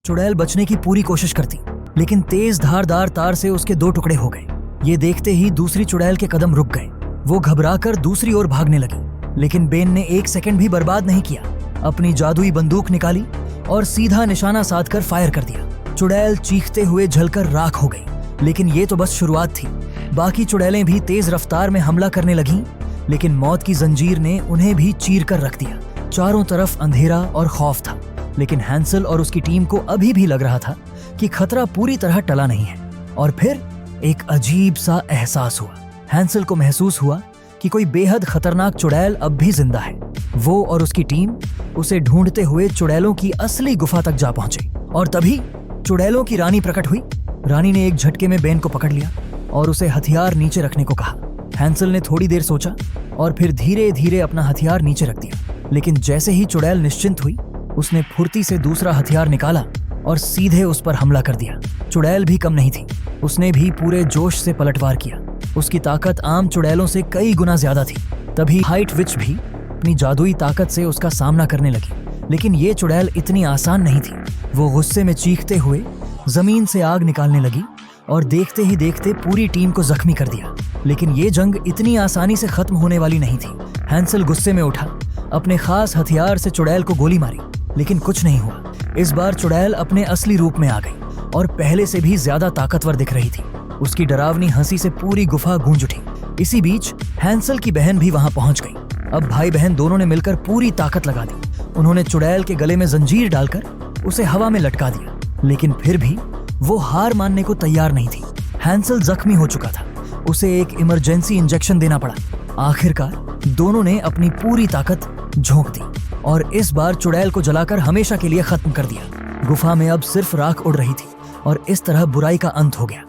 चुड़ैल बचने की पूरी कोशिश करती, लेकिन तेज धारदार तार से उसके 2 टुकड़े हो गए। ये देखते ही दूसरी चुड़ैल के कदम रुक गए। वो घबराकर दूसरी ओर भागने लगी, लेकिन बेन ने 1 सेकंड भी बर्बाद नहीं किया। अपनी जादुई बंदूक निकाली और सीधा निशाना साधकर फायर कर दिया। चुड़ैल चीखते हुए जलकर राख हो गई, लेकिन ये तो बस शुरुआत थी। बाकी चुड़ैलें भी तेज रफ्तार में हमला करने लगीं, लेकिन मौत की जंजीर ने उन्हें भी चीर कर रख दिया। चारों तरफ अंधेरा और खौफ था, लेकिन हैंसल और उसकी टीम को अभी भी लग रहा था कि खतरा पूरी तरह टला नहीं है। और फिर एक अजीब सा एहसास हुआ। हैंसल को महसूस हुआ कि कोई बेहद खतरनाक चुड़ैल अब भी जिंदा है। वो और उसकी टीम उसे ढूंढते हुए चुड़ैलों की असली गुफा तक जा पहुंचे। और तभी चुड़ैलों की रानी प्रकट हुई। रानी ने एक झटके में बेन को पकड़ लिया और उसे हथियार नीचे रखने को कहा। हैंसल ने थोड़ी देर सोचा और फिर धीरे धीरे अपना हथियार नीचे रख दिया, लेकिन जैसे ही चुड़ैल निश्चिंत हुई, उसने फुर्ती से दूसरा हथियार निकाला और सीधे उस पर हमला कर दिया। चुड़ैल भी कम नहीं थी, उसने भी पूरे जोश से पलटवार किया। उसकी ताकत आम चुड़ैलों से कई गुना ज्यादा थी। तभी हाइट विच भी अपनी जादुई ताकत से उसका सामना करने लगी, लेकिन ये चुड़ैल इतनी आसान नहीं थी। वो गुस्से में चीखते हुए जमीन से आग निकालने लगी और देखते ही देखते पूरी टीम को जख्मी कर दिया। लेकिन ये जंग इतनी आसानी से खत्म होने वाली नहीं थी। हैंसल गुस्से में उठा, अपने खास हथियार से चुड़ैल को गोली मारी, लेकिन कुछ नहीं हुआ। इस बार चुड़ैल अपने असली रूप में आ गई और पहले से भी ज्यादा ताकतवर दिख रही थी। उसकी डरावनी हंसी से पूरी गुफा गूंज उठी। इसी बीच हैंसल की बहन भी वहां पहुंच गई। अब भाई बहन दोनों ने मिलकर पूरी ताकत लगा दी। उन्होंने चुड़ैल के गले में जंजीर डालकर उसे हवा में लटका दिया, लेकिन फिर भी वो हार मानने को तैयार नहीं थी। हैंसल जख्मी हो चुका था, उसे एक इमरजेंसी इंजेक्शन देना पड़ा। आखिरकार दोनों ने अपनी पूरी ताकत झोंक दी और इस बार चुड़ैल को जलाकर हमेशा के लिए खत्म कर दिया। गुफा में अब सिर्फ राख उड़ रही थी और इस तरह बुराई का अंत हो गया।